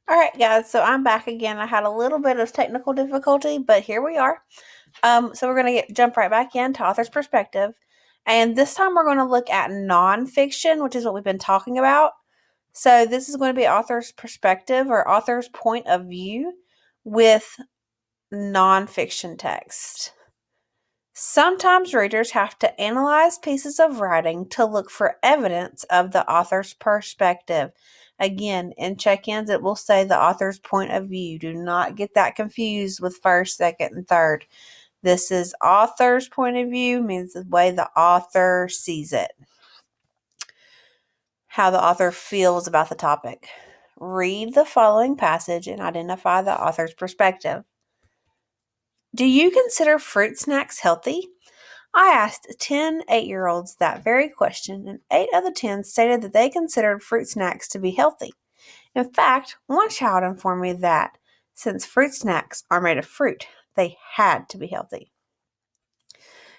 All right, guys, so I'm back again. I had a little bit of technical difficulty, but here we are. So we're going to jump right back into author's perspective. And this time we're going to look at nonfiction, which is what we've been talking about. So this is going to be author's perspective or author's point of view with nonfiction text. Sometimes readers have to analyze pieces of writing to look for evidence of the author's perspective. Again, in check-ins, it will say the author's point of view. Do not get that confused with first, second, and third. This is author's point of view, means the way the author sees it, how the author feels about the topic. Read the following passage and identify the author's perspective. Do you consider fruit snacks healthy? I asked 10 8-year-olds that very question, and 8 of the 10 stated that they considered fruit snacks to be healthy. In fact, one child informed me that since fruit snacks are made of fruit, they had to be healthy.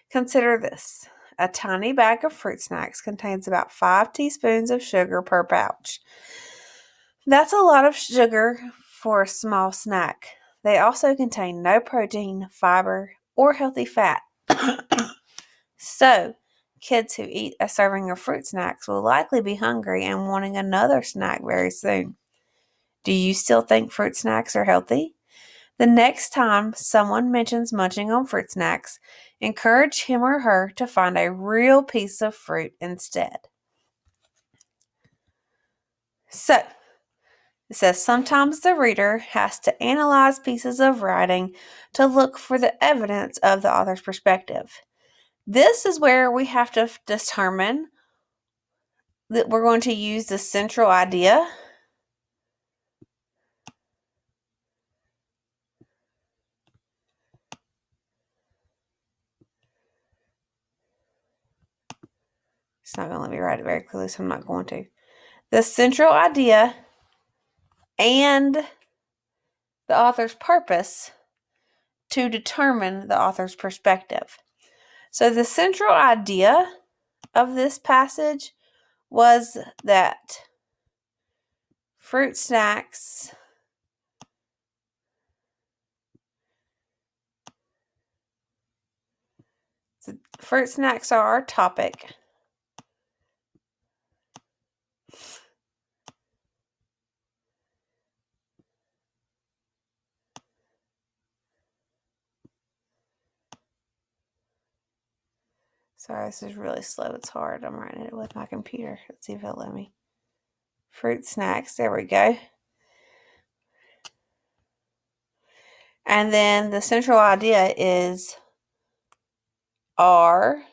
Consider this. A tiny bag of fruit snacks contains about 5 teaspoons of sugar per pouch. That's a lot of sugar for a small snack. They also contain no protein, fiber, or healthy fat. So, kids who eat a serving of fruit snacks will likely be hungry and wanting another snack very soon. Do you still think fruit snacks are healthy? The next time someone mentions munching on fruit snacks, encourage him or her to find a real piece of fruit instead. So, it says sometimes the reader has to analyze pieces of writing to look for the evidence of the author's perspective. This is where we have to determine that we're going to use the central idea. It's not going to let me write it very clearly, so I'm not going to. The central idea and the author's purpose to determine the author's perspective. So the central idea of this passage was that fruit snacks are our topic. Sorry, this is really slow. It's hard. I'm writing it with my computer. Let's see if it'll let me. Fruit snacks. There we go. And then the central idea is fruit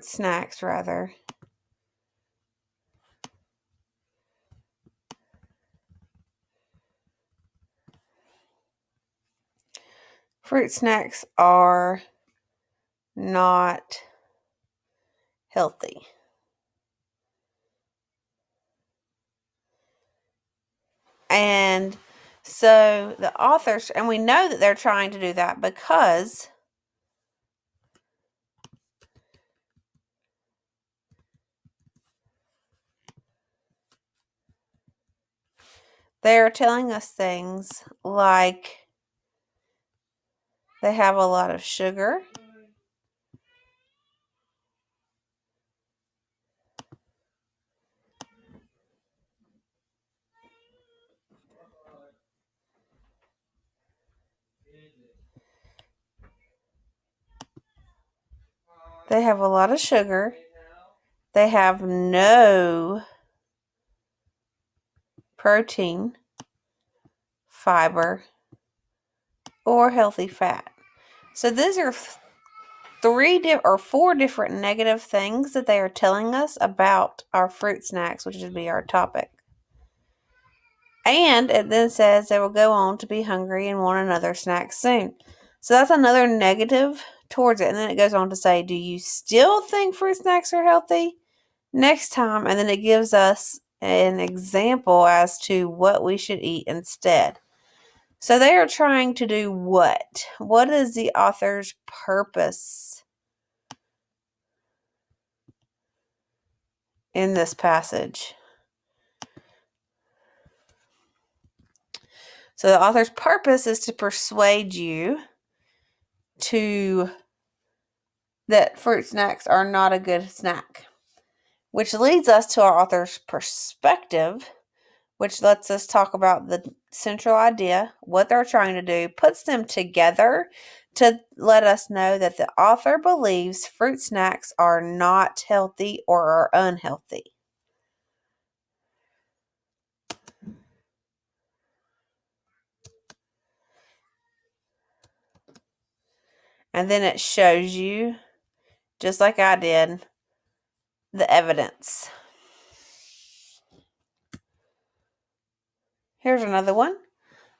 snacks rather. Fruit snacks are not healthy. And so the authors, and we know that they're trying to do that because they're telling us things like they have a lot of sugar. They have a lot of sugar. They have no protein, fiber, or healthy fat. So these are four different negative things that they are telling us about our fruit snacks, which would be our topic. And it then says they will go on to be hungry and want another snack soon. So that's another negative towards it. And then it goes on to say, do you still think fruit snacks are healthy? Next time. And then it gives us an example as to what we should eat instead. So they are trying to do what? What is the author's purpose in this passage? So the author's purpose is to persuade you that fruit snacks are not a good snack, which leads us to our author's perspective, which lets us talk about the central idea, what they're trying to do, puts them together to let us know that the author believes fruit snacks are not healthy or are unhealthy. And then it shows you, just like I did, the evidence. Here's another one.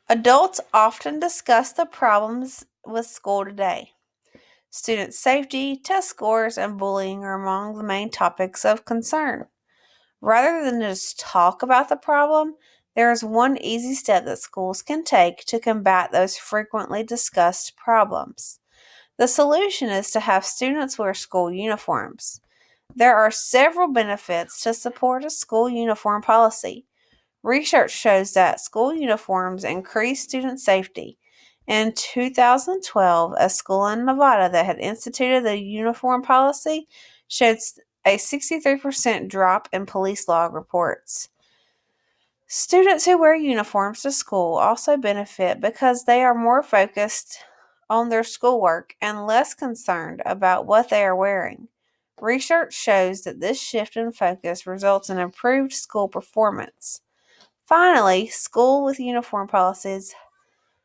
Adults often discuss the problems with school today. Student safety, test scores, and bullying are among the main topics of concern. Rather than just talk about the problem, there is one easy step that schools can take to combat those frequently discussed problems. The solution is to have students wear school uniforms. There are several benefits to support a school uniform policy. Research shows that school uniforms increase student safety. In 2012, a school in Nevada that had instituted the uniform policy showed a 63% drop in police log reports. Students who wear uniforms to school also benefit because they are more focused on their schoolwork and less concerned about what they are wearing. Research shows that this shift in focus results in improved school performance. Finally, school with uniform policies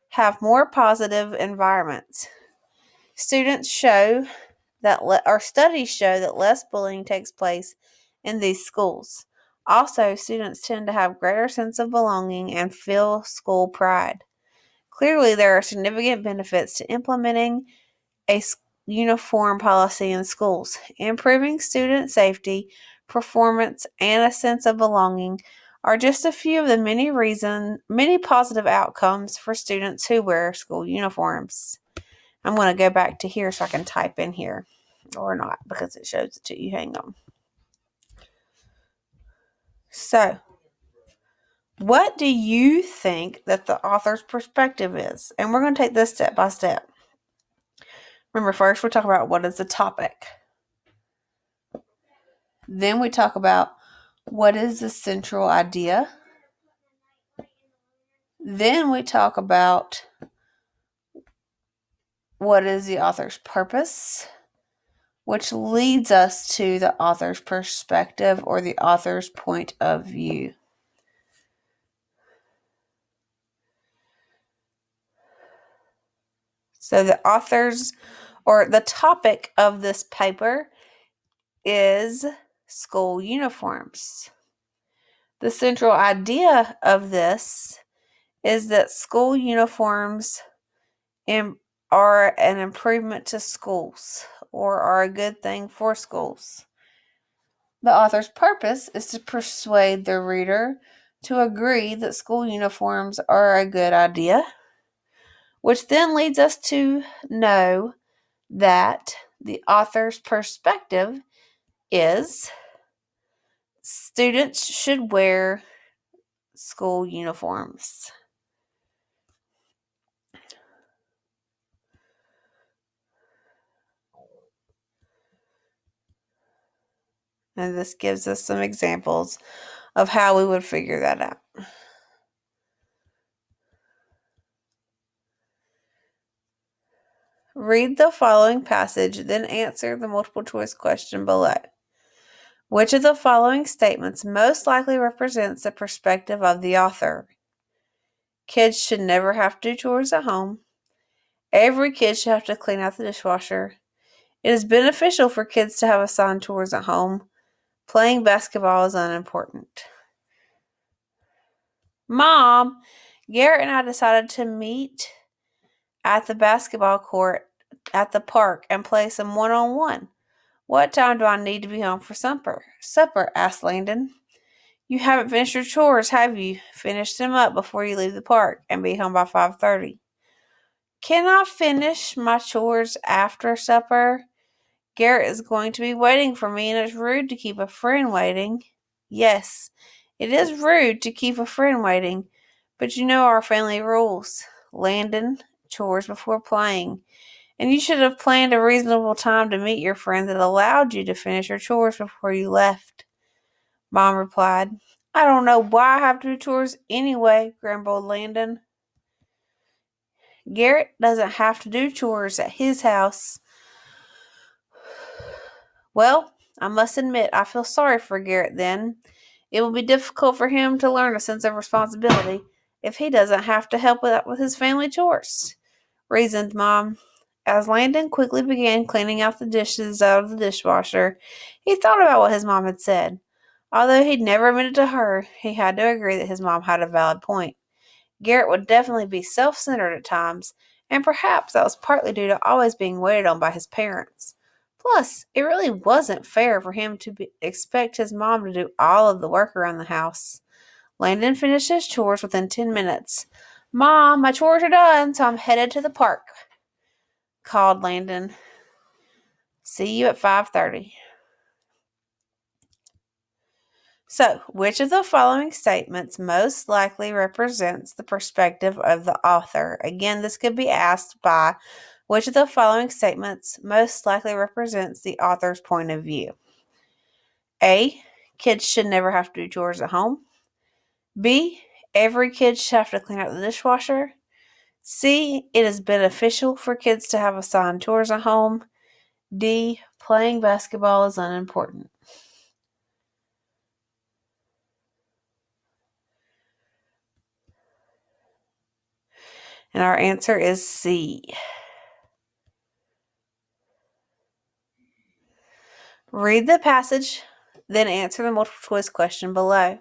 have more positive environments. Studies show that less bullying takes place in these schools. Also, students tend to have greater sense of belonging and feel school pride. Clearly, there are significant benefits to implementing a uniform policy in schools. Improving student safety, performance, and a sense of belonging are just a few of the many positive outcomes for students who wear school uniforms. I'm going to go back to here so I can type in here, or not, because it shows it to you. Hang on. So, what do you think that the author's perspective is? And we're going to take this step by step. Remember, first we talk about what is the topic. Then we talk about what is the central idea. Then we talk about what is the author's purpose, which leads us to the author's perspective or the author's point of view. So the topic of this paper is school uniforms. The central idea of this is that school uniforms are an improvement to schools or are a good thing for schools. The author's purpose is to persuade the reader to agree that school uniforms are a good idea, which then leads us to know that the author's perspective is students should wear school uniforms. And this gives us some examples of how we would figure that out. Read the following passage, then answer the multiple choice question below. Which of the following statements most likely represents the perspective of the author? Kids should never have to do chores at home. Every kid should have to clean out the dishwasher. It is beneficial for kids to have assigned chores at home. Playing basketball is unimportant. Mom, Garrett and I decided to meet at the basketball court at the park and play some one-on-one. What time do I need to be home for supper? Asked Landon. You haven't finished your chores, have you? Finish them up before you leave the park and be home by 5:30. Can I finish my chores after supper? Garrett is going to be waiting for me, and it's rude to keep a friend waiting. Yes, it is rude to keep a friend waiting, But you know our family rules. Landon, chores before playing. And you should have planned a reasonable time to meet your friend that allowed you to finish your chores before you left. Mom replied. I don't know why I have to do chores anyway, grumbled Landon. Garrett doesn't have to do chores at his house. Well, I must admit I feel sorry for Garrett then. It will be difficult for him to learn a sense of responsibility if he doesn't have to help with his family chores, reasoned Mom. As Landon quickly began cleaning out the dishes out of the dishwasher, he thought about what his mom had said. Although he'd never admitted to her, he had to agree that his mom had a valid point. Garrett would definitely be self-centered at times, and perhaps that was partly due to always being waited on by his parents. Plus, it really wasn't fair for him to expect his mom to do all of the work around the house. Landon finished his chores within 10 minutes. Mom, my chores are done, so I'm headed to the park, called Landon. See you at 5:30. So, which of the following statements most likely represents the perspective of the author? Again, this could be asked by which of the following statements most likely represents the author's point of view? A. Kids should never have to do chores at home. B. Every kid should have to clean out the dishwasher. C. It is beneficial for kids to have assigned chores at home. D. Playing basketball is unimportant. And our answer is C. Read the passage, then answer the multiple choice question below.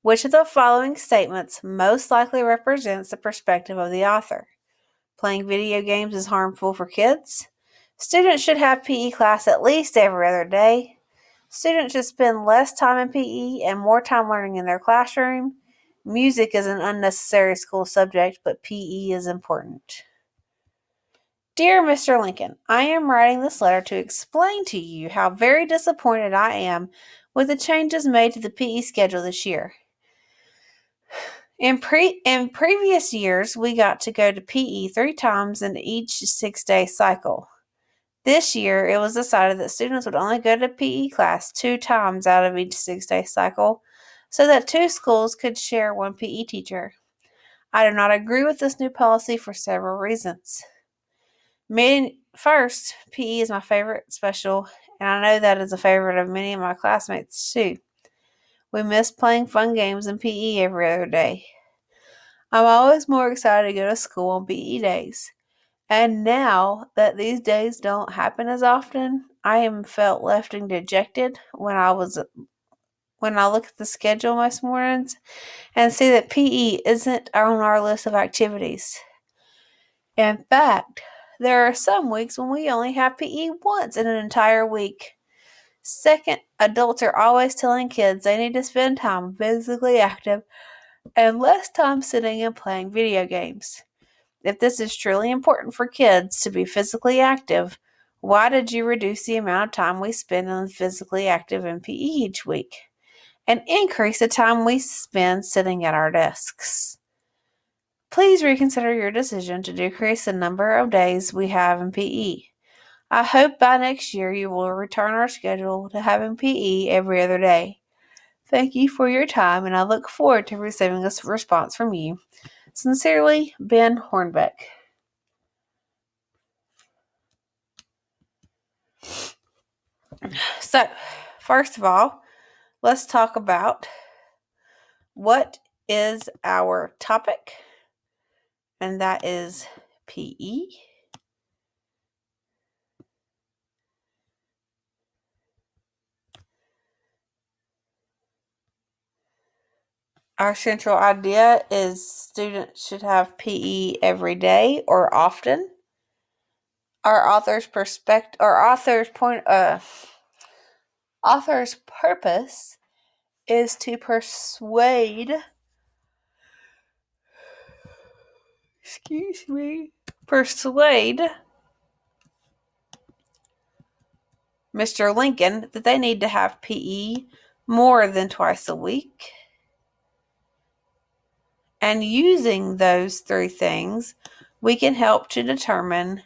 Which of the following statements most likely represents the perspective of the author? Playing video games is harmful for kids. Students should have PE class at least every other day. Students should spend less time in PE and more time learning in their classroom. Music is an unnecessary school subject, but PE is important. Dear Mr. Lincoln, I am writing this letter to explain to you how very disappointed I am with the changes made to the PE schedule this year. In previous years, we got to go to PE 3 times in each 6-day cycle. This year, it was decided that students would only go to PE class 2 times out of each 6-day cycle, so that 2 schools could share one PE teacher. I do not agree with this new policy for several reasons. First, PE is my favorite special, and I know that is a favorite of many of my classmates too. We miss playing fun games in PE every other day. I'm always more excited to go to school on PE days. And now that these days don't happen as often, I am felt left and dejected when I look at the schedule most mornings and see that PE isn't on our list of activities. In fact, there are some weeks when we only have PE once in an entire week. Second, adults are always telling kids they need to spend time physically active and less time sitting and playing video games. If this is truly important for kids to be physically active, why did you reduce the amount of time we spend on physically active in PE each week and increase the time we spend sitting at our desks? Please reconsider your decision to decrease the number of days we have in PE. I hope by next year you will return our schedule to having PE every other day. Thank you for your time, and I look forward to receiving a response from you. Sincerely, Ben Hornbeck. So, first of all, let's talk about what is our topic, and that is PE. Our central idea is students should have PE every day or often. Our author's purpose is to persuade Mr. Lincoln that they need to have PE more than twice a week. And using those three things, we can help to determine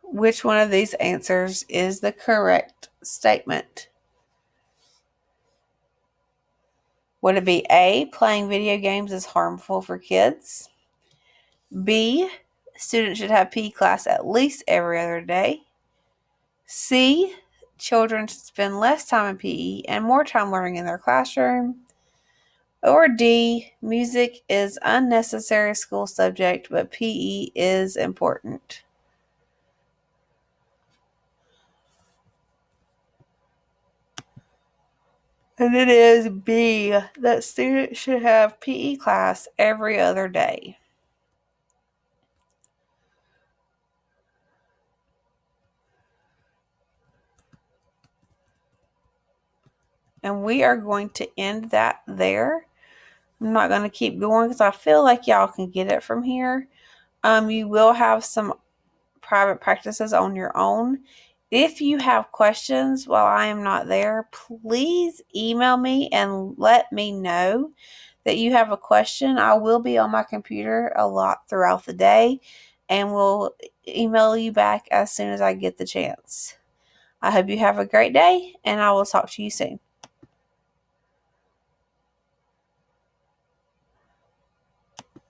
which one of these answers is the correct statement. Would it be A, playing video games is harmful for kids? B, students should have PE class at least every other day? C, children should spend less time in PE and more time learning in their classroom? Or D, music is unnecessary school subject, but PE is important? And it is B, that students should have PE class every other day. And we are going to end that there. I'm not going to keep going because I feel like y'all can get it from here. You will have some private practices on your own. If you have questions while I am not there, please email me and let me know that you have a question. I will be on my computer a lot throughout the day and will email you back as soon as I get the chance. I hope you have a great day, and I will talk to you soon.